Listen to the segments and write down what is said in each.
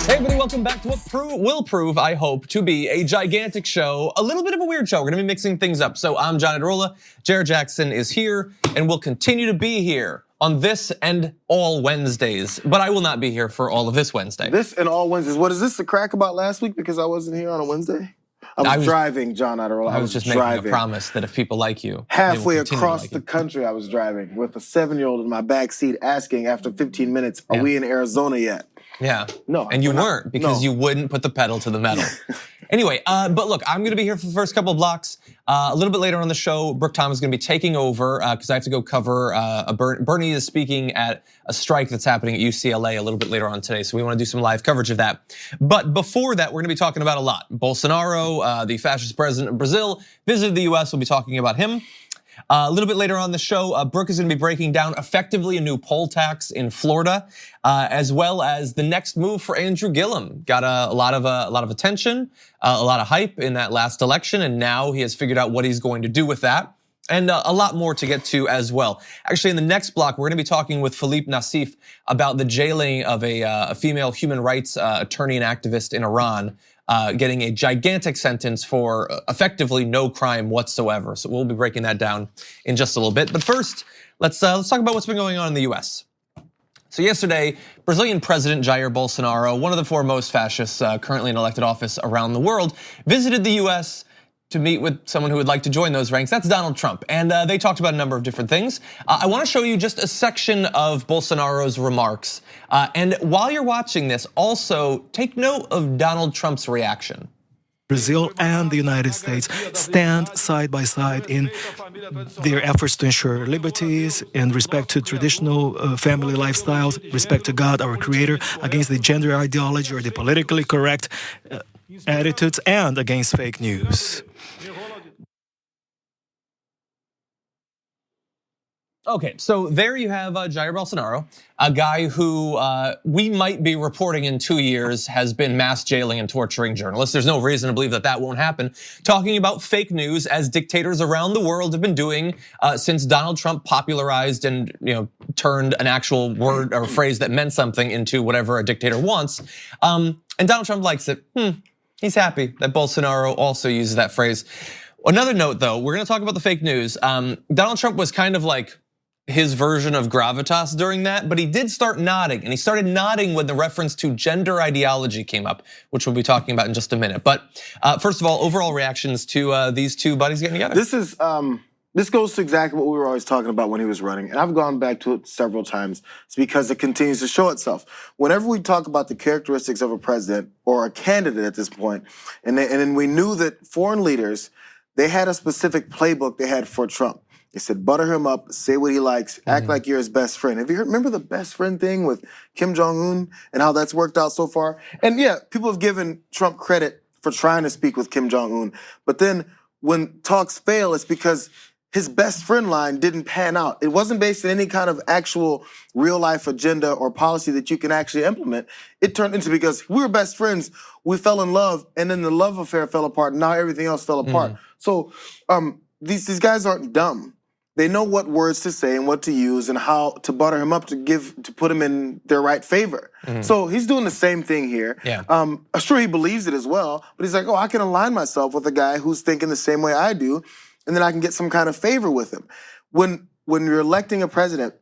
Hey everybody, welcome back to what will prove, I hope, to be a gigantic show. A little bit of a weird show. We're gonna be mixing things up. So I'm John Adarola, Jayar Jackson is here, and will continue to be here on this and all Wednesdays. But I will not be here for all of this Wednesday. This and all Wednesdays. What is this, the crack about last week because I wasn't here on a Wednesday? I was driving, John Adarola. I was just making a promise that if people like you, halfway across the country I was driving with a 7-year-old in my back seat asking after 15 minutes, are we in Arizona yet? Yeah. No. And you weren't because you wouldn't put the pedal to the metal. Anyway, but look, I'm gonna be here for the first couple of blocks. A little bit later on the show, Brooke Thomas is gonna be taking over because I have to go cover Bernie is speaking at a strike that's happening at UCLA a little bit later on today. So we wanna do some live coverage of that. But before that, we're gonna be talking about a lot. Bolsonaro, the fascist president of Brazil, visited the US, we'll be talking about him. A little bit later on the show, Brooke is gonna be breaking down effectively a new poll tax in Florida, as well as the next move for Andrew Gillum. Got a lot of attention, a lot of hype in that last election, and now he has figured out what he's going to do with that. And a lot more to get to as well. Actually, in the next block, we're gonna be talking with Philippe Nassif about the jailing of a female human rights attorney and activist in Iran, getting a gigantic sentence for effectively no crime whatsoever. So we'll be breaking that down in just a little bit. But first, let's talk about what's been going on in the US. So yesterday, Brazilian President Jair Bolsonaro, one of the foremost fascists currently in elected office around the world, visited the US to meet with someone who would like to join those ranks. That's Donald Trump, and they talked about a number of different things. I wanna show you just a section of Bolsonaro's remarks. And while you're watching this, also take note of Donald Trump's reaction. Brazil and the United States stand side by side in their efforts to ensure liberties and respect to traditional family lifestyles, respect to God, our creator, against the gender ideology or the politically correct attitudes, and against fake news. Okay, so there you have Jair Bolsonaro, a guy who we might be reporting in 2 years has been mass jailing and torturing journalists. There's no reason to believe that that won't happen. Talking about fake news as dictators around the world have been doing since Donald Trump popularized and turned an actual word or phrase that meant something into whatever a dictator wants. And Donald Trump likes it. He's happy that Bolsonaro also uses that phrase. Another note though, we're gonna talk about the fake news. Donald Trump was kind of like his version of gravitas during that, but he did start nodding, and he started nodding when the reference to gender ideology came up, which we'll be talking about in just a minute. But first of all, overall reactions to these two buddies getting together. This goes to exactly what we were always talking about when he was running, and I've gone back to it several times. It's because it continues to show itself. Whenever we talk about the characteristics of a president or a candidate at this point, and then we knew that foreign leaders, they had a specific playbook they had for Trump. They said, butter him up, say what he likes, act like you're his best friend. Have you remember the best friend thing with Kim Jong-un and how that's worked out so far? And yeah, people have given Trump credit for trying to speak with Kim Jong-un. But then when talks fail, it's because his best friend line didn't pan out. It wasn't based on any kind of actual real life agenda or policy that you can actually implement. It turned into because we were best friends, we fell in love, and then the love affair fell apart, and now everything else fell apart. So these guys aren't dumb. They know what words to say and what to use and how to butter him up to put him in their right favor. So he's doing the same thing here. I'm sure he believes it as well, but he's like, oh, I can align myself with a guy who's thinking the same way I do, and then I can get some kind of favor with him. When you're electing a president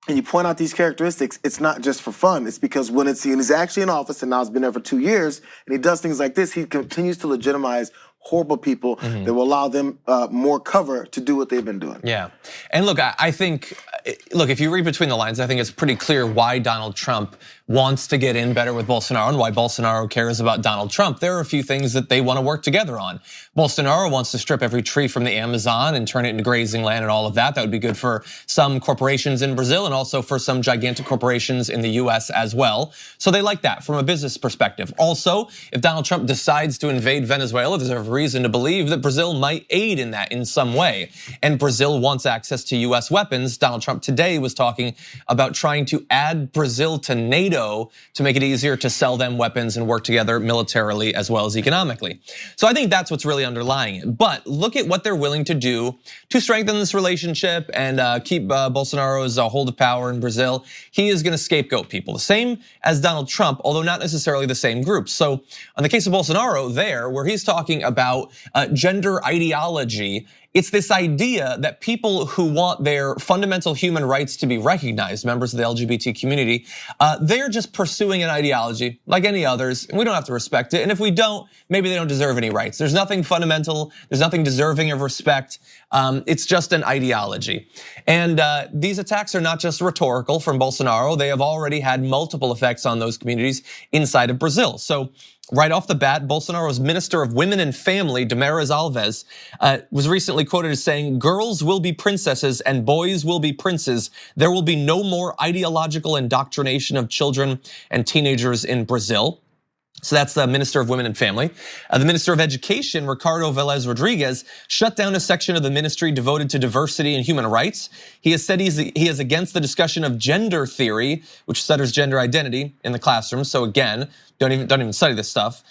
and you point out these characteristics, it's not just for fun. It's because when he's actually in office and now he's been there for 2 years and he does things like this, he continues to legitimize horrible people that will allow them more cover to do what they've been doing. Yeah, and look, I think, if you read between the lines, I think it's pretty clear why Donald Trump wants to get in better with Bolsonaro and why Bolsonaro cares about Donald Trump. There are a few things that they want to work together on. Bolsonaro wants to strip every tree from the Amazon and turn it into grazing land and all of that. That would be good for some corporations in Brazil and also for some gigantic corporations in the US as well. So they like that from a business perspective. Also, if Donald Trump decides to invade Venezuela, there's a reason to believe that Brazil might aid in that in some way. And Brazil wants access to US weapons. Donald Trump Trump today was talking about trying to add Brazil to NATO to make it easier to sell them weapons and work together militarily as well as economically. So I think that's what's really underlying it. But look at what they're willing to do to strengthen this relationship and keep Bolsonaro's hold of power in Brazil. He is going to scapegoat people, the same as Donald Trump, although not necessarily the same groups. So on the case of Bolsonaro there, where he's talking about gender ideology, it's this idea that people who want their fundamental human rights to be recognized, members of the LGBT community, they're just pursuing an ideology like any others, and we don't have to respect it. And if we don't, maybe they don't deserve any rights. There's nothing fundamental, there's nothing deserving of respect. It's just an ideology. And these attacks are not just rhetorical from Bolsonaro, they have already had multiple effects on those communities inside of Brazil. So right off the bat, Bolsonaro's Minister of Women and Family, Damares Alves, was recently quoted as saying, "Girls will be princesses and boys will be princes. There will be no more ideological indoctrination of children and teenagers in Brazil." So that's the Minister of Women and Family. The Minister of Education, Ricardo Velez Rodriguez, shut down a section of the ministry devoted to diversity and human rights. He has said he is against the discussion of gender theory, which stutters gender identity in the classroom. So again, don't even study this stuff.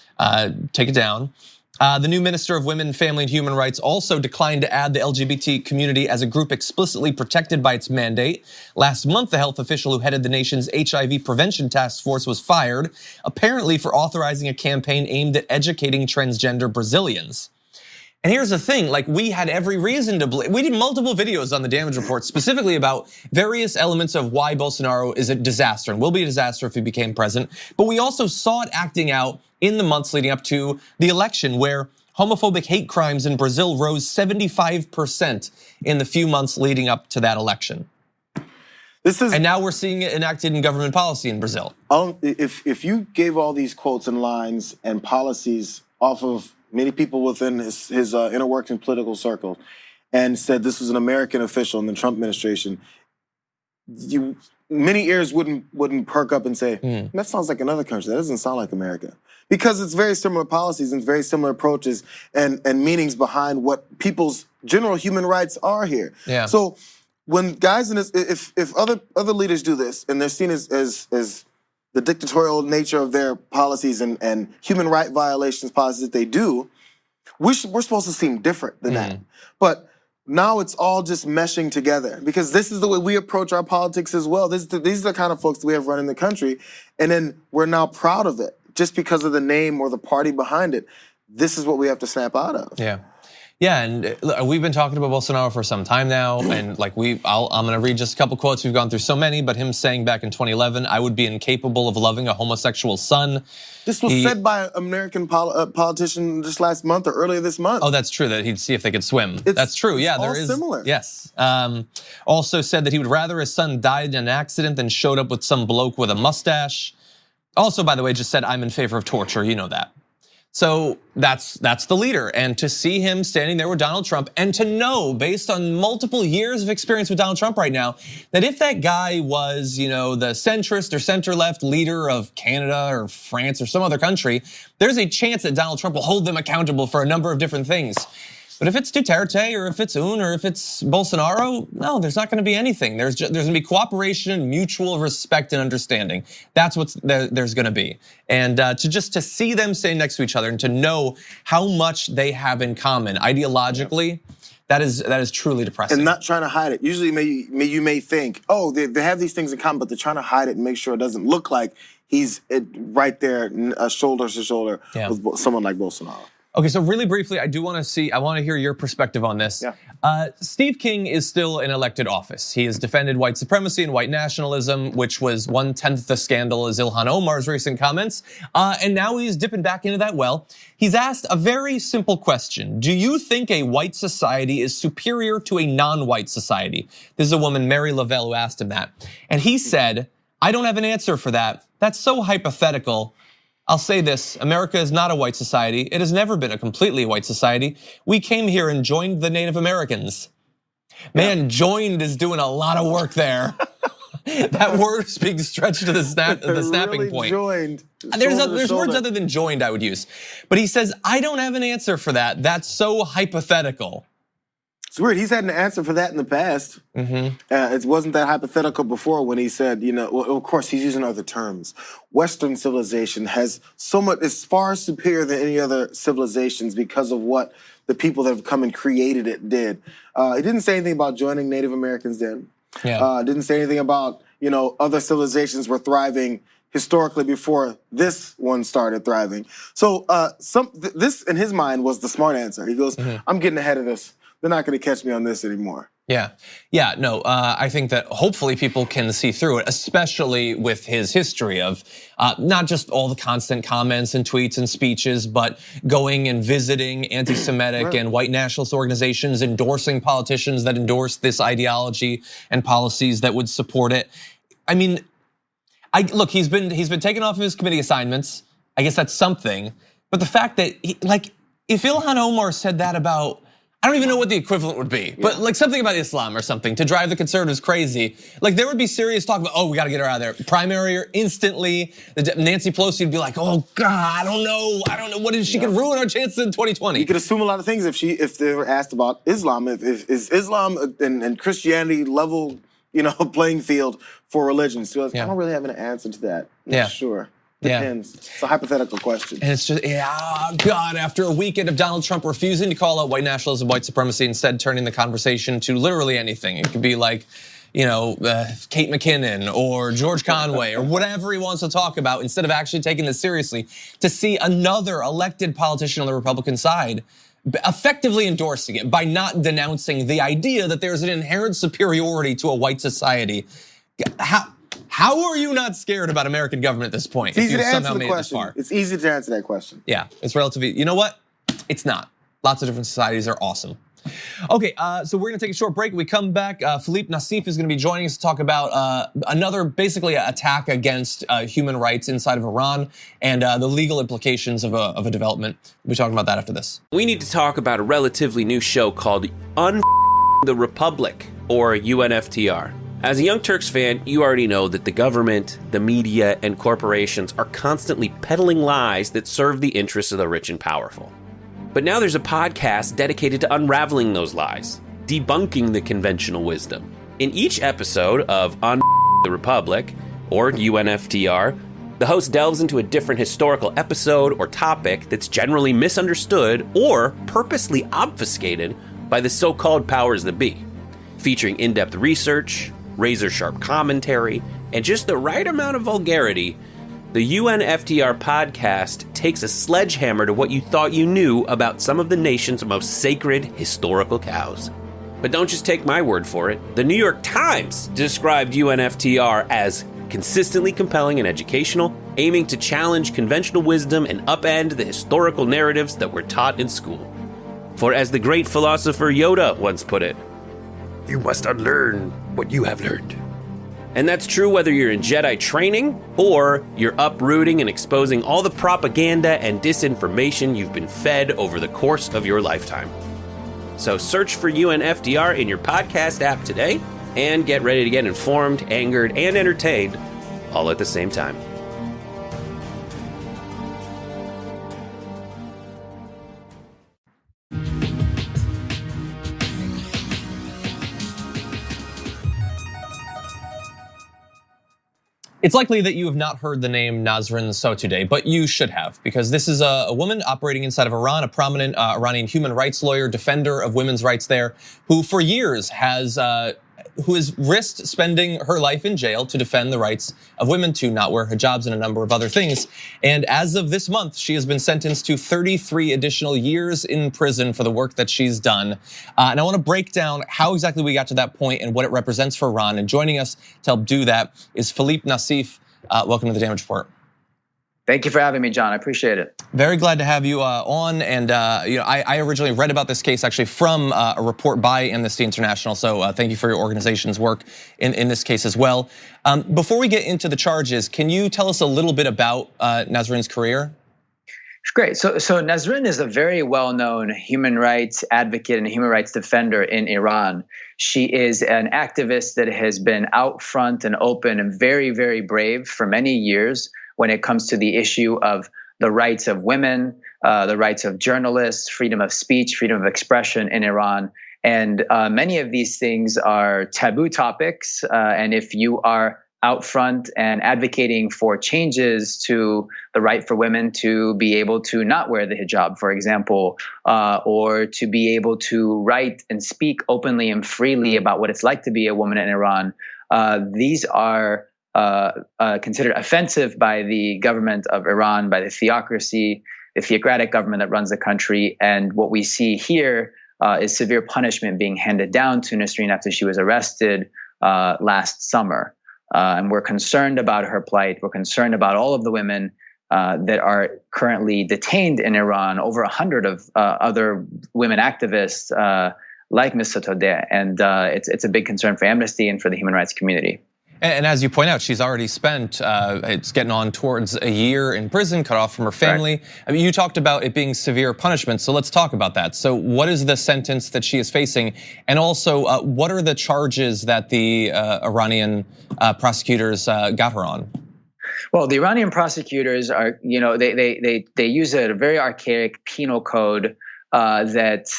Take it down. The new Minister of Women, Family, and Human Rights also declined to add the LGBT community as a group explicitly protected by its mandate. Last month, the health official who headed the nation's HIV prevention task force was fired, apparently for authorizing a campaign aimed at educating transgender Brazilians. And here's the thing, like we had every reason to believe, we did multiple videos on the damage report specifically about various elements of why Bolsonaro is a disaster and will be a disaster if he became president. But we also saw it acting out in the months leading up to the election, where homophobic hate crimes in Brazil rose 75% in the few months leading up to that election. And now we're seeing it enacted in government policy in Brazil. If you gave all these quotes and lines and policies off of many people within his inner working political circle and said this was an American official in the Trump administration, many ears wouldn't perk up and say, that sounds like another country. That doesn't sound like America. Because it's very similar policies and very similar approaches and meanings behind what people's general human rights are here. Yeah. So when guys in this, if other leaders do this and they're seen as the dictatorial nature of their policies and human right violations policies that they do, we're supposed to seem different than that. But now it's all just meshing together because this is the way we approach our politics as well. These are the kind of folks that we have running the country, and then we're now proud of it just because of the name or the party behind it. This is what we have to snap out of. Yeah, and we've been talking about Bolsonaro for some time now, and like I'm gonna read just a couple quotes. We've gone through so many, but him saying back in 2011, "I would be incapable of loving a homosexual son." This was said by an American politician just last month or earlier this month. Oh, that's true, that he'd see if they could swim. That's true, yeah, there is. Similar. Yes. Also said that he would rather his son died in an accident than showed up with some bloke with a mustache. Also, by the way, just said, "I'm in favor of torture," you know that. So that's the leader, and to see him standing there with Donald Trump, and to know, based on multiple years of experience with Donald Trump right now, that if that guy was, the centrist or center-left leader of Canada or France or some other country, there's a chance that Donald Trump will hold them accountable for a number of different things. But if it's Duterte or if it's Un or if it's Bolsonaro, no, there's not gonna be anything. There's gonna be cooperation, mutual respect and understanding. That's what there's gonna be. And to see them staying next to each other and to know how much they have in common ideologically, that is truly depressing. And not trying to hide it. Usually you may think, oh, they have these things in common, but they're trying to hide it and make sure it doesn't look like he's right there, shoulder to shoulder with someone like Bolsonaro. Okay, so really briefly, I want to hear your perspective on this. Steve King is still in elected office. He has defended white supremacy and white nationalism, which was 1/10 the scandal as Ilhan Omar's recent comments. And now he's dipping back into that well. He's asked a very simple question. Do you think a white society is superior to a non-white society? This is a woman, Mary Lavelle, who asked him that. And he said, "I don't have an answer for that. That's so hypothetical. I'll say this, America is not a white society. It has never been a completely white society. We came here and joined the Native Americans." Man, joined is doing a lot of work there. That word is being stretched to the snapping really point. Joined. There's words other than joined I would use. But he says, "I don't have an answer for that. That's so hypothetical." It's weird. He's had an answer for that in the past. It wasn't that hypothetical before when he said, well, of course, he's using other terms. Western civilization has so much, it's far superior than any other civilizations because of what the people that have come and created it did. He didn't say anything about joining Native Americans then. Didn't say anything about, other civilizations were thriving historically before this one started thriving. So this, in his mind, was the smart answer. He goes, I'm getting ahead of this. They're not going to catch me on this anymore. I think that hopefully people can see through it, especially with his history of not just all the constant comments and tweets and speeches, but going and visiting anti-Semitic and white nationalist organizations, endorsing politicians that endorse this ideology and policies that would support it. I mean, look, he's been taken off of his committee assignments. I guess that's something. But the fact that if Ilhan Omar said that about, I don't even know what the equivalent would be, but like something about Islam or something to drive the conservatives crazy. Like there would be serious talk about, we got to get her out of there. Primary her instantly. Nancy Pelosi would be like, oh God, I don't know. What if she could ruin our chances in 2020? You could assume a lot of things if they were asked about Islam. Is Islam and Christianity level, playing field for religions? So I don't really have an answer to that. I'm not sure. Depends. It's a hypothetical question. And it's just, God, after a weekend of Donald Trump refusing to call out white nationalism, white supremacy, instead turning the conversation to literally anything. It could be like, Kate McKinnon or George Conway or whatever he wants to talk about, instead of actually taking this seriously. To see another elected politician on the Republican side effectively endorsing it by not denouncing the idea that there's an inherent superiority to a white society. How are you not scared about American government at this point? It's easy to answer the question. It's easy to answer that question. Yeah, it's relatively, you know what? It's not. Lots of different societies are awesome. Okay, so we're gonna take a short break. When we come back, Philippe Nassif is gonna be joining us to talk about another basically attack against human rights inside of Iran and the legal implications of a development. We'll be talking about that after this. We need to talk about a relatively new show called the Republic, or UNFTR. As a Young Turks fan, you already know that the government, the media, and corporations are constantly peddling lies that serve the interests of the rich and powerful. But now there's a podcast dedicated to unraveling those lies, debunking the conventional wisdom. In each episode of the Republic, or UNFTR, the host delves into a different historical episode or topic that's generally misunderstood or purposely obfuscated by the so-called powers that be, featuring in-depth research, razor-sharp commentary, and just the right amount of vulgarity. The UNFTR podcast takes a sledgehammer to what you thought you knew about some of the nation's most sacred historical cows. But don't just take my word for it. The New York Times described UNFTR as consistently compelling and educational, aiming to challenge conventional wisdom and upend the historical narratives that were taught in school. For as the great philosopher Yoda once put it, you must unlearn what you have learned. And that's true whether you're in Jedi training or you're uprooting and exposing all the propaganda and disinformation you've been fed over the course of your lifetime. So search for UNFTR in your podcast app today and get ready to get informed, angered, and entertained all at the same time. It's likely that you have not heard the name Nasrin Sotoudeh, but you should have, because this is a woman operating inside of Iran, a prominent Iranian human rights lawyer, defender of women's rights there, who for years has risked spending her life in jail to defend the rights of women to not wear hijabs and a number of other things. And as of this month, she has been sentenced to 33 additional years in prison for the work that she's done. And I want to break down how exactly we got to that point and what it represents for Iran. And joining us to help do that is Philippe Nassif. Welcome to the Damage Report. Thank you for having me, John. I appreciate it. Very glad to have you on. And I originally read about this case actually from a report by Amnesty International. So thank you for your organization's work in this case as well. Before we get into the charges, can you tell us a little bit about Nasrin's career? Great. So Nasrin is a very well-known human rights advocate and human rights defender in Iran. She is an activist that has been out front and open and very, very brave for many years when it comes to the issue of the rights of women, the rights of journalists, freedom of speech, freedom of expression in Iran. And many of these things are taboo topics. And if you are out front and advocating for changes to the right for women to be able to not wear the hijab, for example, or to be able to write and speak openly and freely about what it's like to be a woman in Iran, these are considered offensive by the government of Iran, by the theocratic government that runs the country. And what we see here is severe punishment being handed down to Nasreen after she was arrested last summer. And we're concerned about her plight. We're concerned about all of the women that are currently detained in Iran, over 100 of other women activists like Ms. Sotoudeh. And it's a big concern for Amnesty and for the human rights community. And as you point out, she's already spent, it's getting on towards a year in prison, cut off from her family. Right. I mean, you talked about it being severe punishment, so let's talk about that. So what is the sentence that she is facing? And also, what are the charges that the Iranian prosecutors got her on? Well, the Iranian prosecutors are, they use a very archaic penal code that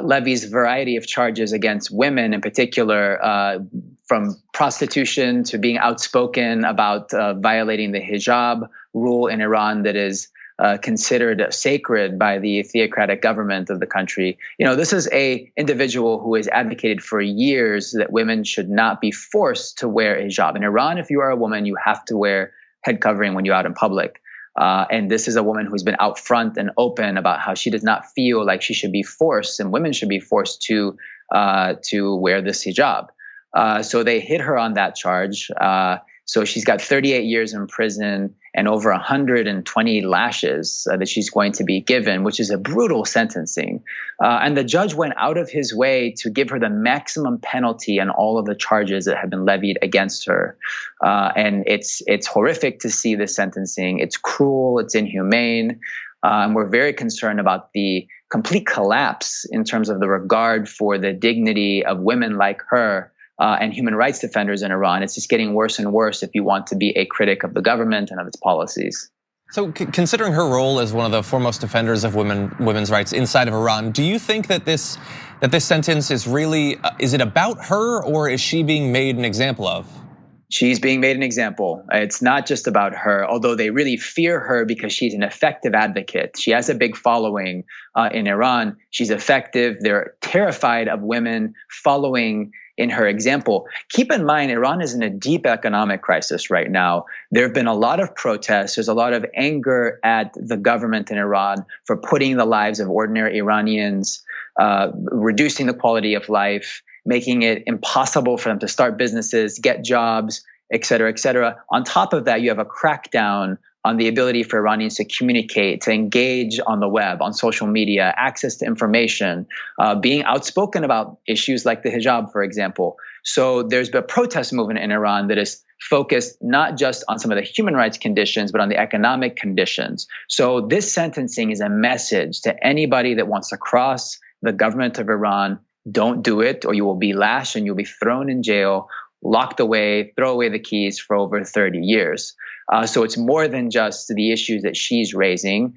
levies a variety of charges against women in particular, from prostitution to being outspoken about violating the hijab rule in Iran that is considered sacred by the theocratic government of the country. This is a individual who has advocated for years that women should not be forced to wear a hijab. In Iran, if you are a woman, you have to wear head covering when you're out in public. And this is a woman who's been out front and open about how she does not feel like she should be forced, and women should be forced to wear this hijab. So they hit her on that charge. So she's got 38 years in prison and over 120 lashes that she's going to be given, which is a brutal sentencing. And the judge went out of his way to give her the maximum penalty on all of the charges that have been levied against her. And it's horrific to see this sentencing. It's cruel. It's inhumane. And we're very concerned about the complete collapse in terms of the regard for the dignity of women like her. And human rights defenders in Iran. It's just getting worse and worse if you want to be a critic of the government and of its policies. So considering her role as one of the foremost defenders of women's rights inside of Iran, do you think that this sentence is really, is it about her, or is she being made an example of? She's being made an example. It's not just about her, although they really fear her because she's an effective advocate. She has a big following in Iran. She's effective. They're terrified of women following in her example. Keep in mind, Iran is in a deep economic crisis right now. There have been a lot of protests. There's a lot of anger at the government in Iran for putting the lives of ordinary Iranians, reducing the quality of life, making it impossible for them to start businesses, get jobs, et cetera, et cetera. On top of that, you have a crackdown on the ability for Iranians to communicate, to engage on the web, on social media, access to information, being outspoken about issues like the hijab, for example. So there's been a protest movement in Iran that is focused not just on some of the human rights conditions, but on the economic conditions. So this sentencing is a message to anybody that wants to cross the government of Iran. Don't do it, or you will be lashed and you'll be thrown in jail, locked away, throw away the keys for over 30 years. So it's more than just the issues that she's raising,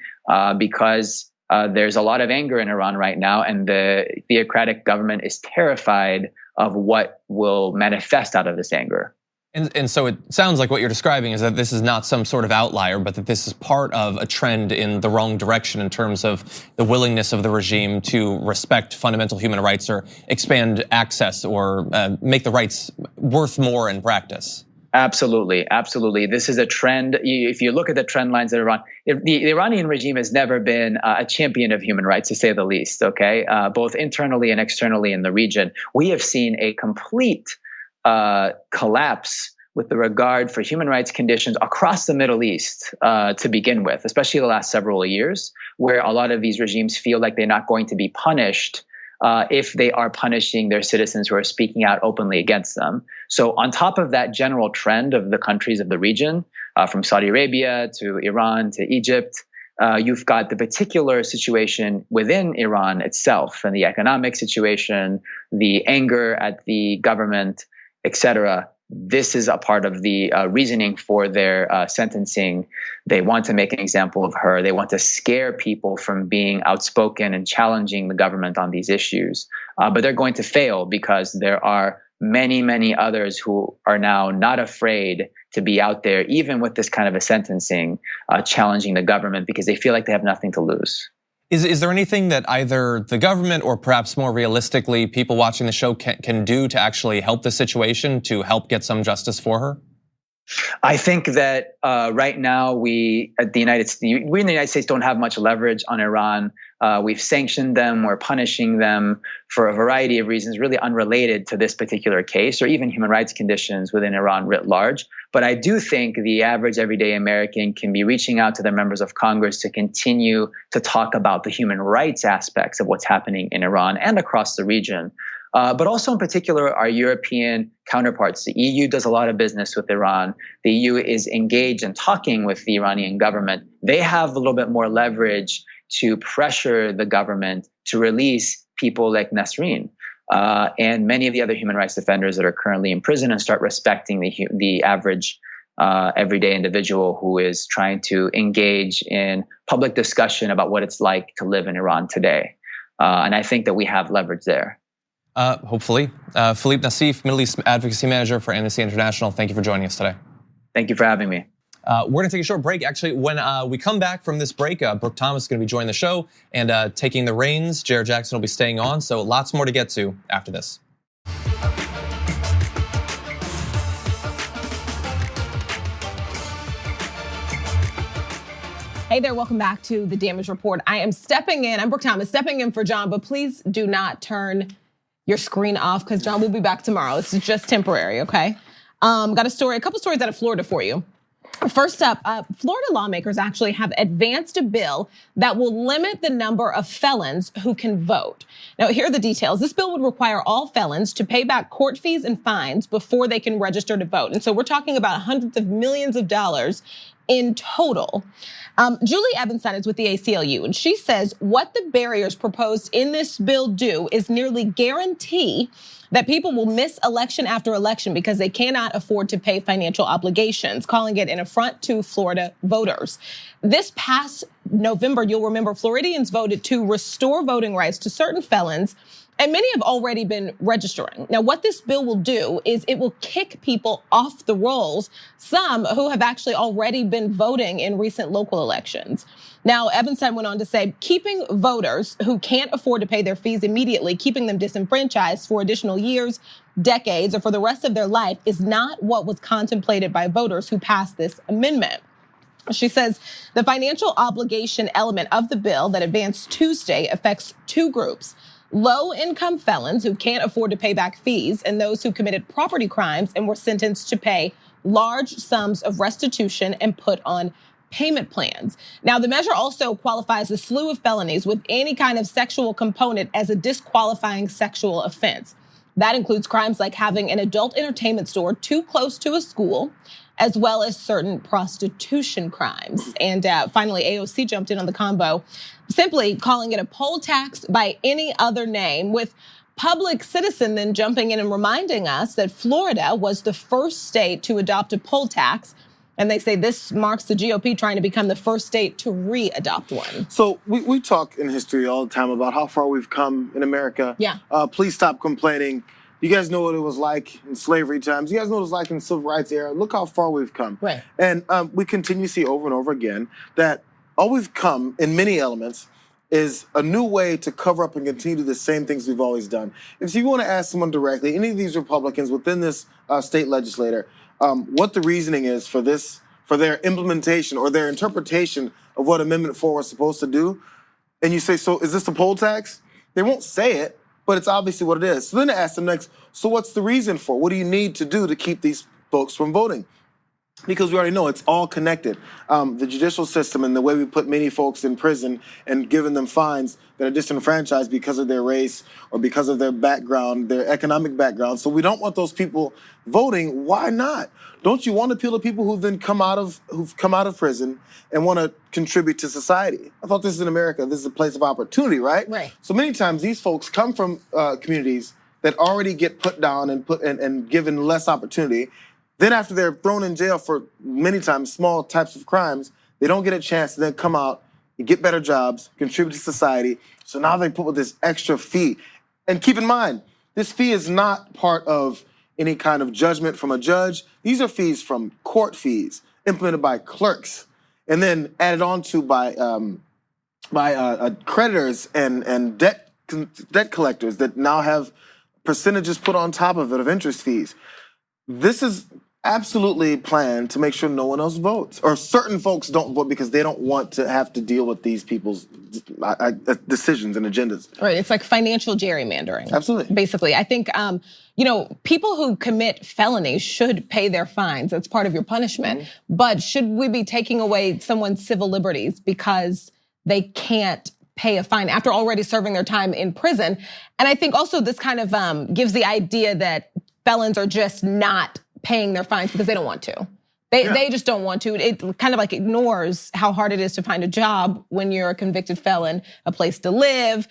because there's a lot of anger in Iran right now, and the theocratic government is terrified of what will manifest out of this anger. And so it sounds like what you're describing is that this is not some sort of outlier, but that this is part of a trend in the wrong direction in terms of the willingness of the regime to respect fundamental human rights or expand access or make the rights worth more in practice. Absolutely, absolutely. This is a trend. If you look at the trend lines in Iran, the Iranian regime has never been a champion of human rights, to say the least, okay? Both internally and externally in the region. We have seen a complete collapse with the regard for human rights conditions across the Middle East to begin with, especially the last several years, where a lot of these regimes feel like they're not going to be punished if they are punishing their citizens who are speaking out openly against them. So on top of that general trend of the countries of the region, from Saudi Arabia to Iran to Egypt, you've got the particular situation within Iran itself, and the economic situation, the anger at the government, etc. This is a part of the reasoning for their sentencing. They want to make an example of her. They want to scare people from being outspoken and challenging the government on these issues. but they're going to fail because there are many, many others who are now not afraid to be out there, even with this kind of a sentencing, challenging the government because they feel like they have nothing to lose. Is there anything that either the government or perhaps more realistically people watching the show can do to actually help the situation, to help get some justice for her? I think that right now we in the United States don't have much leverage on Iran. We've sanctioned them, we're punishing them for a variety of reasons, really unrelated to this particular case or even human rights conditions within Iran writ large. But I do think the average everyday American can be reaching out to their members of Congress to continue to talk about the human rights aspects of what's happening in Iran and across the region. But also in particular, our European counterparts. The EU does a lot of business with Iran. The EU is engaged in talking with the Iranian government. They have a little bit more leverage to pressure the government to release people like Nasrin and many of the other human rights defenders that are currently in prison and start respecting the average everyday individual who is trying to engage in public discussion about what it's like to live in Iran today. And I think that we have leverage there. Hopefully. Philippe Nassif, Middle East Advocacy Manager for Amnesty International. Thank you for joining us today. Thank you for having me. We're gonna take a short break. Actually, when we come back from this break, Brooke Thomas is gonna be joining the show and taking the reins. Jayar Jackson will be staying on, so lots more to get to after this. Hey there, welcome back to The Damage Report. I'm Brooke Thomas, stepping in for John, but please do not turn your screen off because John will be back tomorrow. This is just temporary, okay? Got a couple stories out of Florida for you. First up, Florida lawmakers actually have advanced a bill that will limit the number of felons who can vote. Now, here are the details. This bill would require all felons to pay back court fees and fines before they can register to vote. And so we're talking about hundreds of millions of dollars in total. Julie Evanson is with the ACLU, and she says what the barriers proposed in this bill do is nearly guarantee that people will miss election after election because they cannot afford to pay financial obligations, calling it an affront to Florida voters. This past November, you'll remember Floridians voted to restore voting rights to certain felons, and many have already been registering. Now, what this bill will do is it will kick people off the rolls, some who have actually already been voting in recent local elections. Now, Evanson went on to say, keeping voters who can't afford to pay their fees immediately, keeping them disenfranchised for additional years, decades, or for the rest of their life is not what was contemplated by voters who passed this amendment. She says the financial obligation element of the bill that advanced Tuesday affects two groups: low-income felons who can't afford to pay back fees and those who committed property crimes and were sentenced to pay large sums of restitution and put on payment plans. Now, the measure also qualifies a slew of felonies with any kind of sexual component as a disqualifying sexual offense. That includes crimes like having an adult entertainment store too close to a school, as well as certain prostitution crimes. And finally, AOC jumped in on the combo, simply calling it a poll tax by any other name, with Public Citizen then jumping in and reminding us that Florida was the first state to adopt a poll tax. And they say this marks the GOP trying to become the first state to re-adopt one. So we talk in history all the time about how far we've come in America. Yeah. Please stop complaining. You guys know what it was like in slavery times. You guys know what it was like in the civil rights era. Look how far we've come. Right. And we continue to see over and over again that all we've come in many elements is a new way to cover up and continue to do the same things we've always done. If you want to ask someone directly, any of these Republicans within this state legislature, what the reasoning is for this, for their implementation or their interpretation of what Amendment 4 was supposed to do, and you say, so is this a poll tax? They won't say it, but it's obviously what it is. So then I ask them next, so what's the reason for? What do you need to do to keep these folks from voting? Because we already know it's all connected. The judicial system and the way we put many folks in prison and giving them fines that are disenfranchised because of their race or because of their background, their economic background. So we don't want those people voting. Why not? Don't you want to appeal to people who've come out of prison and want to contribute to society? I thought this is in America. This is a place of opportunity, right? Right. So many times these folks come from communities that already get put down and given less opportunity. Then after they're thrown in jail for many times small types of crimes, they don't get a chance to then come out and get better jobs, contribute to society. So now they put with this extra fee. And keep in mind, this fee is not part of any kind of judgment from a judge. These are fees from court fees implemented by clerks and then added on to by creditors and debt collectors that now have percentages put on top of it of interest fees. This is absolutely planned to make sure no one else votes, or certain folks don't vote because they don't want to have to deal with these people's decisions and agendas. Right, it's like financial gerrymandering. Absolutely. Basically, I think, people who commit felonies should pay their fines. That's part of your punishment. But should we be taking away someone's civil liberties because they can't pay a fine after already serving their time in prison? And I think also this kind of gives the idea that felons are just not paying their fines because they don't want to. They just don't want to. It kind of like ignores how hard it is to find a job when you're a convicted felon, a place to live,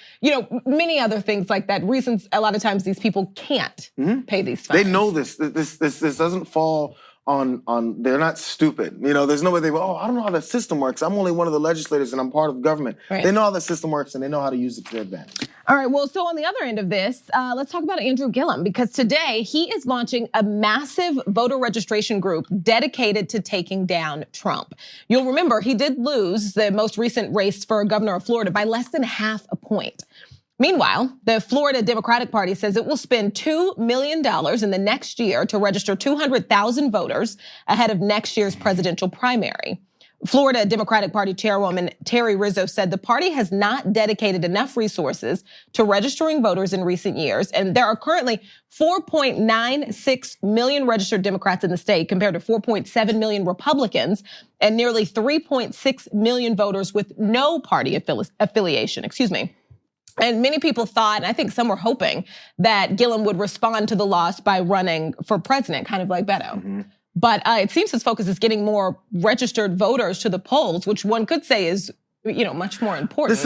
many other things like that. Reasons a lot of times these people can't pay these fines. They know this. This doesn't fall on. They're not stupid. There's no way they go, I don't know how the system works. I'm only one of the legislators and I'm part of government. Right. They know how the system works and they know how to use it to their advantage. All right, well, so on the other end of this, let's talk about Andrew Gillum, because today he is launching a massive voter registration group dedicated to taking down Trump. You'll remember he did lose the most recent race for governor of Florida by less than half a point. Meanwhile, the Florida Democratic Party says it will spend $2 million in the next year to register 200,000 voters ahead of next year's presidential primary. Florida Democratic Party chairwoman Terry Rizzo said the party has not dedicated enough resources to registering voters in recent years. And there are currently 4.96 million registered Democrats in the state compared to 4.7 million Republicans and nearly 3.6 million voters with no party affiliation. And many people thought, and I think some were hoping, that Gillum would respond to the loss by running for president, kind of like Beto. But it seems his focus is getting more registered voters to the polls, which one could say is, much more important. This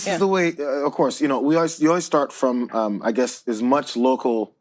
is the way. Of course, you always start from, I guess, as much local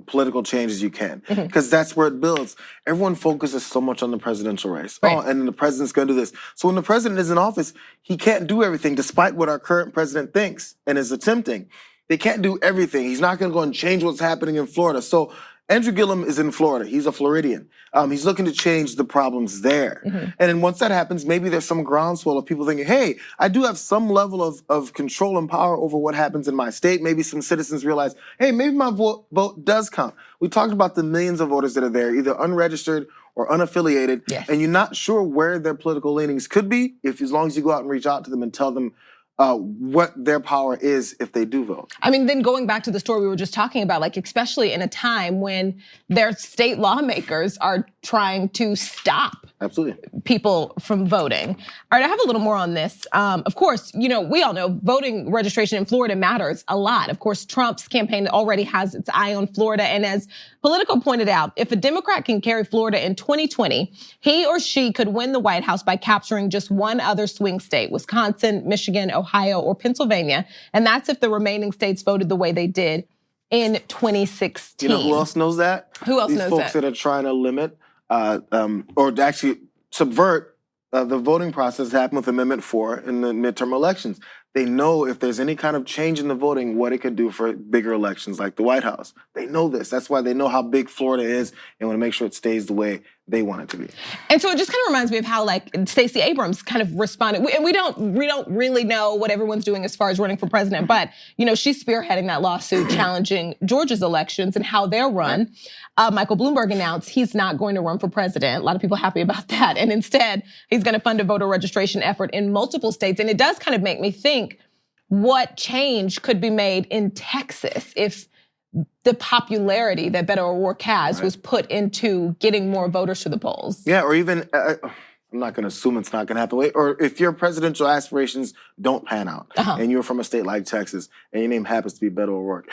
political change as you can, because that's where it builds. Everyone focuses so much on the presidential race. Right. Oh, and the president's going to do this. So when the president is in office, he can't do everything, despite what our current president thinks and is attempting. They can't do everything. He's not going to go and change what's happening in Florida. So Andrew Gillum is in Florida. He's a Floridian. He's looking to change the problems there. And then once that happens, maybe there's some groundswell of people thinking, hey, I do have some level of control and power over what happens in my state. Maybe some citizens realize, hey, maybe my vote does count. We talked about the millions of voters that are there, either unregistered or unaffiliated, and you're not sure where their political leanings could be as long as you go out and reach out to them and tell them what their power is if they do vote. I mean, then going back to the story we were just talking about, like especially in a time when their state lawmakers are trying to stop people from voting. All right, I have a little more on this. Of course, we all know voting registration in Florida matters a lot. Of course, Trump's campaign already has its eye on Florida. And as Politico pointed out, if a Democrat can carry Florida in 2020, he or she could win the White House by capturing just one other swing state, Wisconsin, Michigan, Ohio, or Pennsylvania. And that's if the remaining states voted the way they did in 2016. You know who else knows that? Who else knows that? These folks that are trying to limit or actually subvert the voting process that happened with Amendment 4 in the midterm elections. They know if there's any kind of change in the voting, what it could do for bigger elections like the White House. They know this. That's why they know how big Florida is and want to make sure it stays the way they want it to be. And so it just kind of reminds me of how Stacey Abrams kind of responded. And we don't really know what everyone's doing as far as running for president, but she's spearheading that lawsuit challenging Georgia's elections and how they're run. Michael Bloomberg announced he's not going to run for president. A lot of people happy about that. And instead, he's going to fund a voter registration effort in multiple states. And it does kind of make me think what change could be made in Texas if the popularity that Beto O'Rourke has was put into getting more voters to the polls. Yeah, or even, I'm not going to assume it's not going to happen. Or if your presidential aspirations don't pan out and you're from a state like Texas and your name happens to be Beto O'Rourke,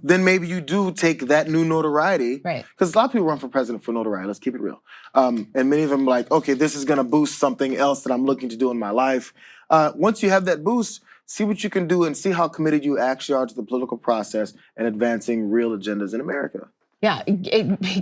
then maybe you do take that new notoriety. Right. Because a lot of people run for president for notoriety. Let's keep it real. And many of them are like, okay, this is going to boost something else that I'm looking to do in my life. Once you have that boost, see what you can do and see how committed you actually are to the political process and advancing real agendas in America. Yeah,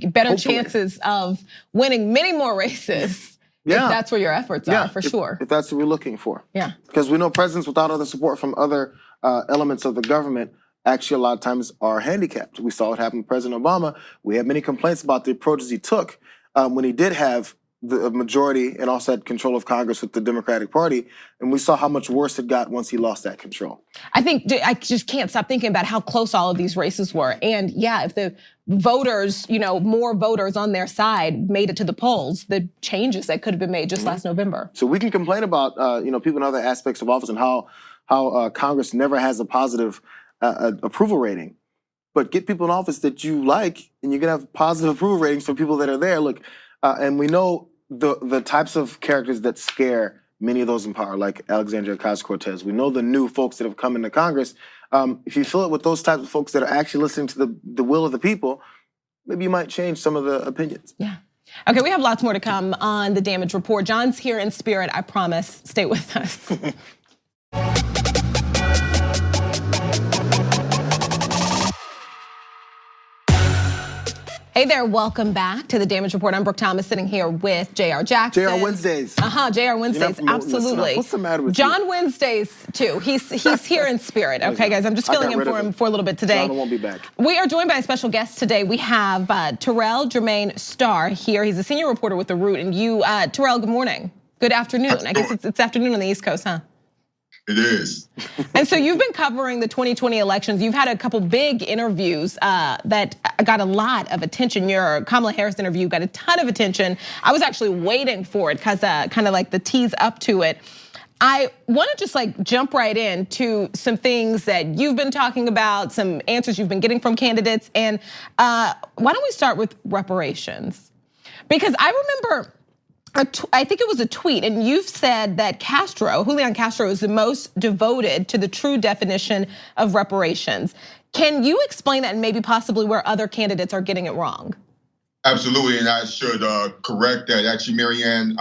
better chances of winning many more races if that's where your efforts are, for sure. If that's what we're looking for. Yeah. Because we know presidents without other support from other elements of the government actually a lot of times are handicapped. We saw it happen with President Obama. We had many complaints about the approaches he took when he did have the majority and also had control of Congress with the Democratic Party. And we saw how much worse it got once he lost that control. I just can't stop thinking about how close all of these races were. And yeah, if the voters, more voters on their side made it to the polls, the changes that could have been made just last November. So we can complain about, people in other aspects of office and how Congress never has a positive approval rating. But get people in office that you like, and you're gonna have positive approval ratings for people that are there. Look, and we know the types of characters that scare many of those in power, like Alexandria Ocasio-Cortez. We know the new folks that have come into Congress. If you fill it with those types of folks that are actually listening to the will of the people, maybe you might change some of the opinions. Yeah. Okay, we have lots more to come on the damage report. John's here in spirit, I promise. Stay with us. Hey there, welcome back to the Damage Report. I'm Brooke Thomas, sitting here with Jayar Jackson. Jayar Wednesdays. Jayar Wednesdays, absolutely. What's the matter with John you? Wednesdays too. He's here in spirit. Okay, guys, I'm just filling in for him for a little bit today. John won't be back. We are joined by a special guest today. We have Terrell Jermaine Starr here. He's a senior reporter with The Root. And you, Terrell, good morning. Good afternoon. I guess it's afternoon on the East Coast, huh? It is. And so you've been covering the 2020 elections. You've had a couple big interviews that got a lot of attention. Your Kamala Harris interview got a ton of attention. I was actually waiting for it because kind of like the tease up to it. I want to just jump right into some things that you've been talking about, some answers you've been getting from candidates. And why don't we start with reparations? Because I remember, I think it was a tweet, and you've said that Julian Castro is the most devoted to the true definition of reparations. Can you explain that and maybe possibly where other candidates are getting it wrong? Absolutely, and I should correct that. Actually, Marianne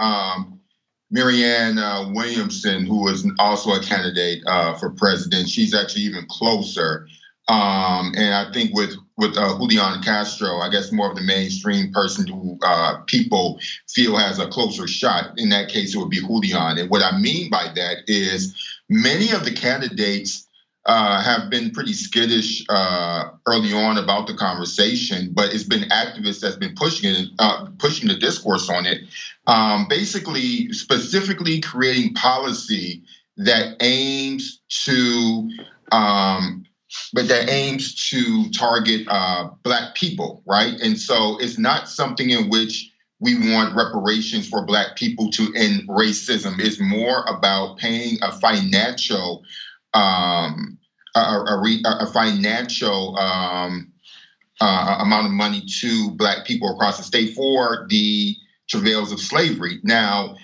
Williamson, who is also a candidate for president, she's actually even closer. And I think with Julian Castro, I guess more of the mainstream person who people feel has a closer shot. In that case, it would be Julian. And what I mean by that is many of the candidates have been pretty skittish early on about the conversation, but it's been activists that's been pushing the discourse on it. Basically, specifically creating policy that aims to target Black people, right? And so it's not something in which we want reparations for Black people to end racism. It's more about paying a financial amount of money to Black people across the state for the travails of slavery. Now,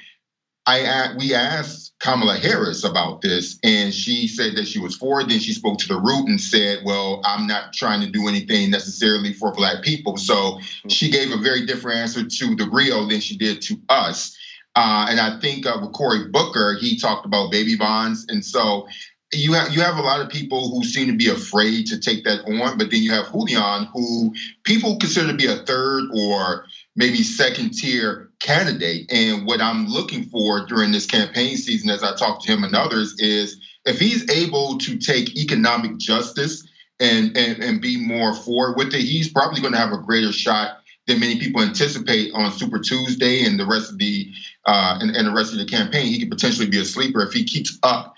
we asked Kamala Harris about this, and she said that she was for it. Then she spoke to The Root and said, well, I'm not trying to do anything necessarily for Black people. So she gave a very different answer to the Rio than she did to us. And I think with Cory Booker, he talked about baby bonds. And so you have a lot of people who seem to be afraid to take that on. But then you have Julian, who people consider to be a third or maybe second tier candidate. And what I'm looking for during this campaign season, as I talk to him and others, is if he's able to take economic justice and be more forward with it, he's probably going to have a greater shot than many people anticipate on Super Tuesday and the rest of the campaign. He could potentially be a sleeper if he keeps up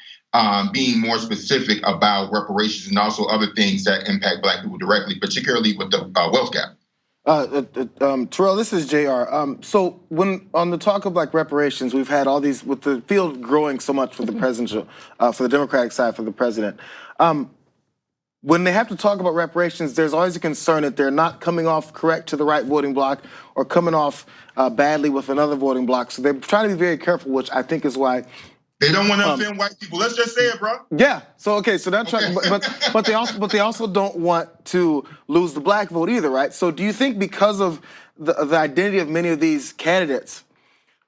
being more specific about reparations and also other things that impact Black people directly, particularly with the wealth gap. Terrell, this is Jayar. So when on the talk of reparations, we've had all these with the field growing so much for the presidential, for the Democratic side for the president. When they have to talk about reparations, there's always a concern that they're not coming off correct to the right voting bloc or coming off badly with another voting bloc. So they're trying to be very careful, which I think is why. They don't want to offend white people. Let's just say it, bro. Yeah. So so that's trying, but they also don't want to lose the Black vote either, right? So do you think because of the identity of many of these candidates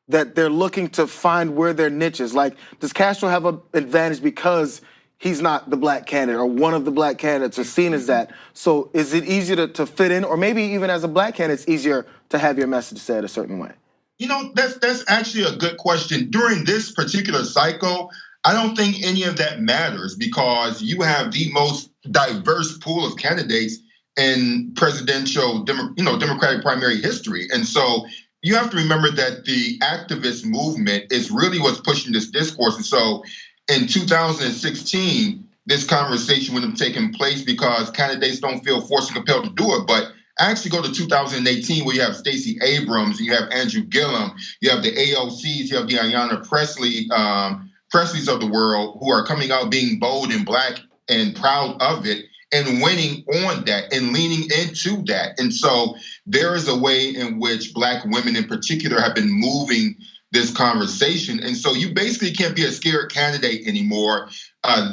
that they're looking to find where their niche is? Like, does Castro have an advantage because he's not the Black candidate or one of the Black candidates are seen as that? So is it easier to fit in, or maybe even as a Black candidate, it's easier to have your message said a certain way? You know, that's actually a good question. During this particular cycle, I don't think any of that matters because you have the most diverse pool of candidates in presidential, Democratic primary history. And so you have to remember that the activist movement is really what's pushing this discourse. And so in 2016, this conversation would have taken place because candidates don't feel forced and compelled to do it. But actually go to 2018 where you have Stacey Abrams, you have Andrew Gillum, you have the AOCs, you have the Ayanna Presleys of the world who are coming out being bold and Black and proud of it and winning on that and leaning into that. And so there is a way in which Black women in particular have been moving this conversation. And so you basically can't be a scared candidate anymore.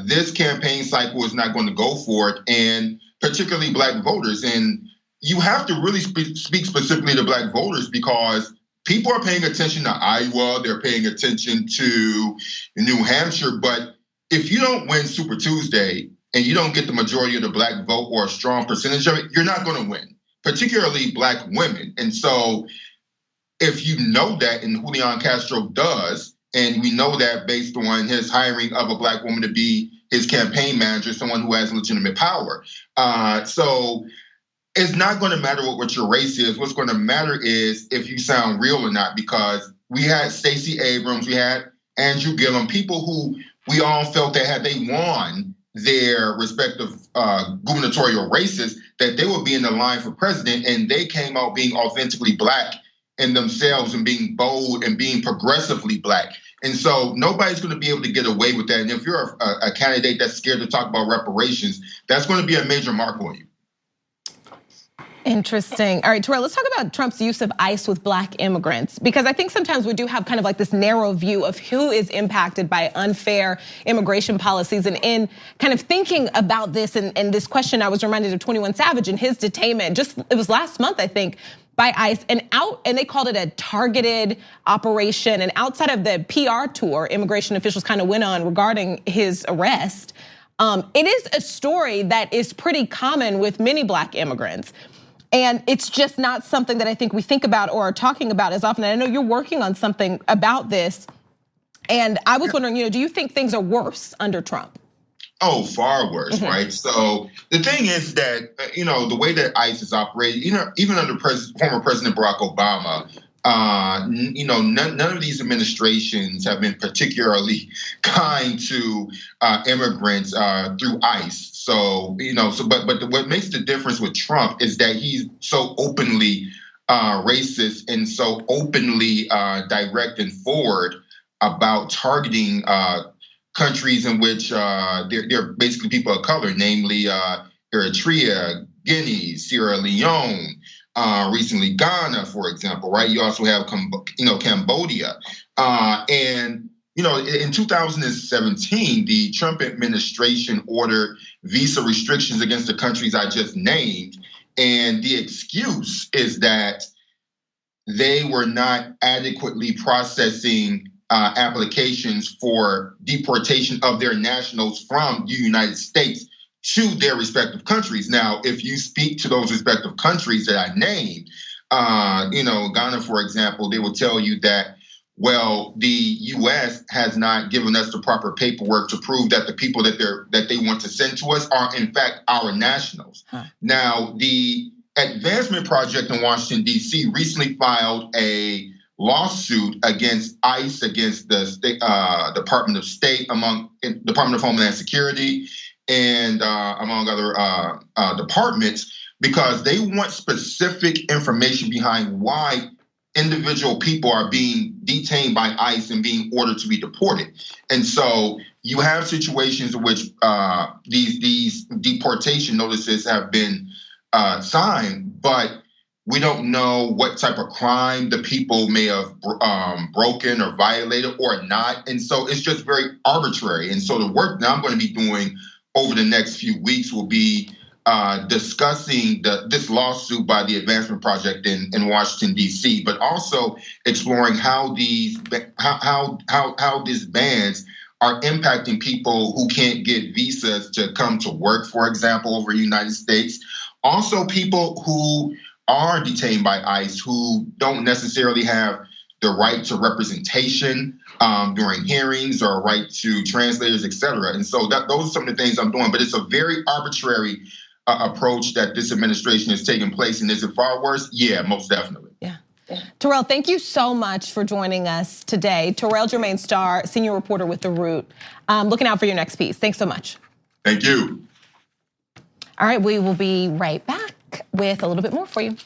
This campaign cycle is not going to go for it, and particularly Black voters. And you have to really speak specifically to Black voters because people are paying attention to Iowa, they're paying attention to New Hampshire, but if you don't win Super Tuesday and you don't get the majority of the Black vote or a strong percentage of it, you're not gonna win, particularly Black women. And so if you know that, and Julian Castro does, and we know that based on his hiring of a Black woman to be his campaign manager, someone who has legitimate power. So it's not going to matter what your race is. What's going to matter is if you sound real or not, because we had Stacey Abrams, we had Andrew Gillum, people who we all felt that had they won their respective gubernatorial races, that they would be in the line for president, and they came out being authentically Black in themselves and being bold and being progressively Black. And so nobody's going to be able to get away with that. And if you're a candidate that's scared to talk about reparations, that's going to be a major mark on you. Interesting. All right, Terrell, let's talk about Trump's use of ICE with Black immigrants, because I think sometimes we do have kind of like this narrow view of who is impacted by unfair immigration policies. And in kind of thinking about this and this question, I was reminded of 21 Savage and his detainment. It was last month, I think, by ICE, and they called it a targeted operation. And outside of the PR tour immigration officials kind of went on regarding his arrest, it is a story that is pretty common with many Black immigrants. And it's just not something that I think we think about or are talking about as often. And I know you're working on something about this. And I was wondering, do you think things are worse under Trump? Oh, far worse, right? So the thing is that, the way that ICE is operated, even under former President Barack Obama, none of these administrations have been particularly kind to immigrants through ICE. So, but what makes the difference with Trump is that he's so openly racist and so openly direct and forward about targeting countries in which they're basically people of color, namely Eritrea, Guinea, Sierra Leone, recently Ghana, for example, right? You also have Cambodia, and in 2017, the Trump administration ordered visa restrictions against the countries I just named. And the excuse is that they were not adequately processing applications for deportation of their nationals from the United States to their respective countries. Now, if you speak to those respective countries that I named, Ghana, for example, they will tell you that, well, the U.S. has not given us the proper paperwork to prove that the people that they want to send to us are in fact our nationals. Now, the Advancement Project in Washington, D.C. recently filed a lawsuit against ICE, against the State, Department of State, Department of Homeland Security, and among other departments, because they want specific information behind why individual people are being detained by ICE and being ordered to be deported. And so you have situations in which these deportation notices have been signed, but we don't know what type of crime the people may have broken or violated or not. And so it's just very arbitrary. And so the work that I'm going to be doing over the next few weeks will be discussing this lawsuit by the Advancement Project in Washington, D.C., but also exploring how these bans are impacting people who can't get visas to come to work, for example, over the United States. Also, people who are detained by ICE who don't necessarily have the right to representation during hearings or right to translators, et cetera. And so those are some of the things I'm doing. But it's a very arbitrary approach that this administration is taking place. And is it far worse? Yeah, most definitely. Yeah. Terrell, thank you so much for joining us today. Terrell Jermaine Starr, senior reporter with The Root. Looking out for your next piece. Thanks so much. Thank you. All right, we will be right back with a little bit more for you.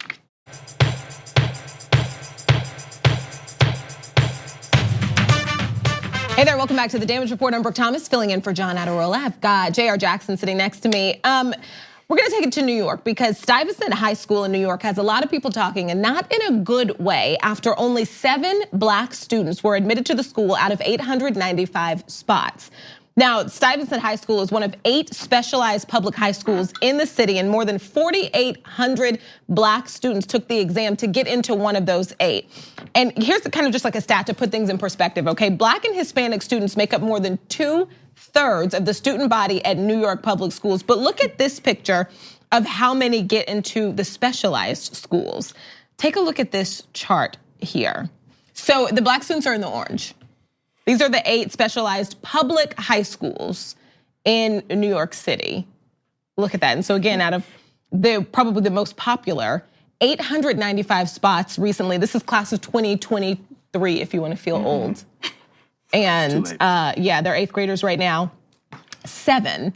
Hey there, welcome back to The Damage Report. I'm Brooke Thomas, filling in for John Adirola. I've got Jayar Jackson sitting next to me. We're gonna take it to New York because Stuyvesant High School in New York has a lot of people talking, and not in a good way, after only 7 black students were admitted to the school out of 895 spots. Now, Stuyvesant High School is one of 8 specialized public high schools in the city, and more than 4,800 black students took the exam to get into one of those 8. And here's kind of just like a stat to put things in perspective, okay? Black and Hispanic students make up more than 2/3 of the student body at New York public schools. But look at this picture of how many get into the specialized schools. Take a look at this chart here. So the black students are in the orange. These are the 8 specialized public high schools in New York City. Look at that. And so again, out of probably the most popular, 895 spots recently. This is class of 2023, if you want to feel old. And yeah, they're 8th graders right now. 7.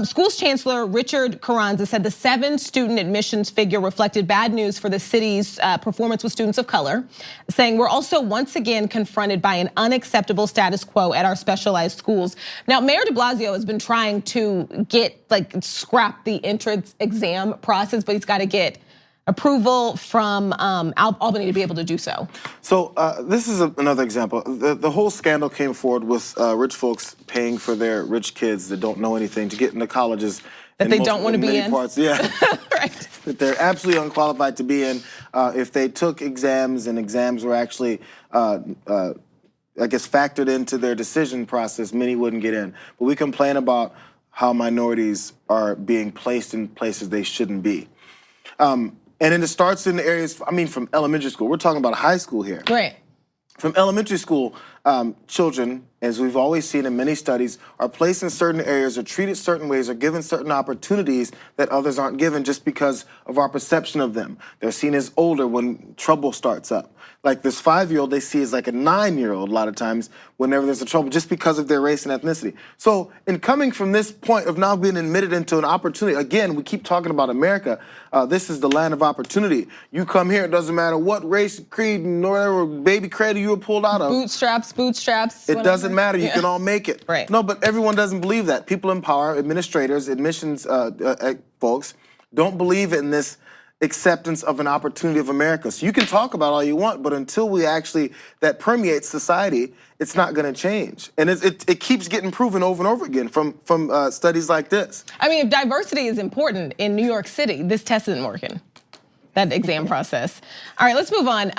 Schools Chancellor Richard Carranza said the 7 student admissions figure reflected bad news for the city's performance with students of color, saying we're also once again confronted by an unacceptable status quo at our specialized schools. Now, Mayor de Blasio has been trying to scrap the entrance exam process, but he's got to get approval from Albany to be able to do so. So this is another example. The whole scandal came forward with rich folks paying for their rich kids that don't know anything to get into colleges that they don't want to be in. Yeah, right. That they're absolutely unqualified to be in. If they took exams and exams were actually, I guess, factored into their decision process, many wouldn't get in. But we complain about how minorities are being placed in places they shouldn't be. And then it starts in the areas, I mean, from elementary school. We're talking about high school here. Right. From elementary school, children, as we've always seen in many studies, are placed in certain areas or treated certain ways or given certain opportunities that others aren't given just because of our perception of them. They're seen as older when trouble starts up. Like this 5-year-old they see as like a 9-year-old a lot of times whenever there's a trouble just because of their race and ethnicity. So in coming from this point of now being admitted into an opportunity, again, we keep talking about America, this is the land of opportunity. You come here, it doesn't matter what race, creed, nor whatever baby cradle you were pulled out of. Bootstraps. It doesn't matter, you can all make it. Right. No, but everyone doesn't believe that. People in power, administrators, admissions folks, don't believe in this acceptance of an opportunity of America. So you can talk about all you want, but until we actually, that permeates society, it's not gonna change. And it keeps getting proven over and over again from studies like this. I mean, if diversity is important in New York City, this test isn't working. That exam process. All right, let's move on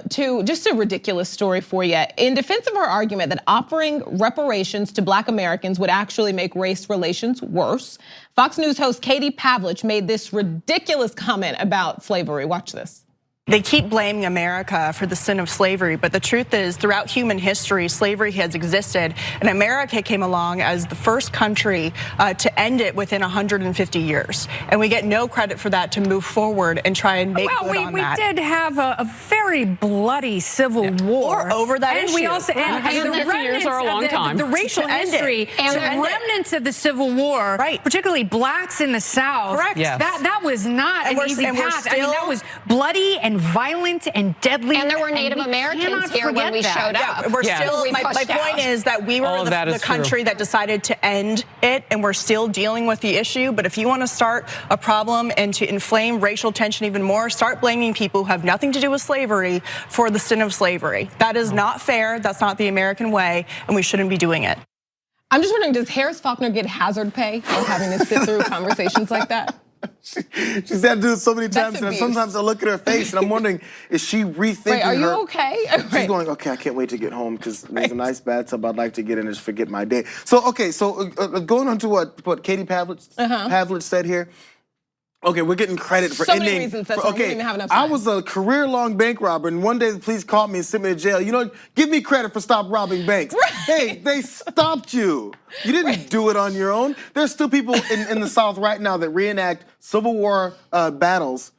to just a ridiculous story for you. In defense of her argument that offering reparations to Black Americans would actually make race relations worse, Fox News host Katie Pavlich made this ridiculous comment about slavery. Watch this. They keep blaming America for the sin of slavery, but the truth is throughout human history, slavery has existed, and America came along as the first country to end it within 150 years. And we get no credit for that to move forward and try and make good on that. We did have a very bloody civil war. Or over that issue. We also, and the 150 years are a long time. The racial history and the remnants of the Civil War, particularly blacks in the South. Correct. Yes. That was not an easy path. I mean, that was bloody and violent and deadly. And there were Native Americans here when we showed up. Yeah, we're still, my point is that we were the country that decided to end it, and we're still dealing with the issue. But if you want to start a problem and to inflame racial tension even more, start blaming people who have nothing to do with slavery for the sin of slavery. That is not fair. That's not the American way, and we shouldn't be doing it. I'm just wondering, does Harris Faulkner get hazard pay for having to sit through conversations like that? She's had to do it so many times, and sometimes I look at her face and I'm wondering, is she rethinking Wait, are you her? okay? She's going, okay, I can't wait to get home because there's a nice bathtub I'd like to get in and just forget my day. So, okay, so going on to what Katie Pavlich said here, Okay, we're getting credit for so many ending. reasons. That's why we didn't even have enough I time. was a career-long bank robber, and one day the police caught me and sent me to jail. You know, give me credit for stop robbing banks. Right. Hey, they stopped you. You didn't do it on your own. There's still people in the South right now that reenact Civil War battles,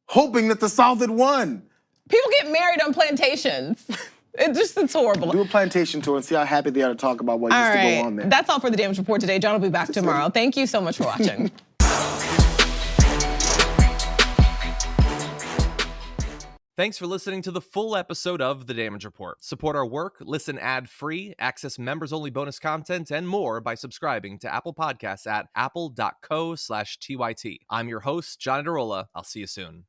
hoping that the South had won. People get married on plantations. It's horrible. Do a plantation tour and see how happy they are to talk about what used to go on there. That's all for the Damage Report today. John will be back tomorrow. Thank you so much for watching. Thanks for listening to the full episode of The Damage Report. Support our work, listen ad-free, access members-only bonus content, and more by subscribing to Apple Podcasts at apple.co/TYT. I'm your host, John Adarola. I'll see you soon.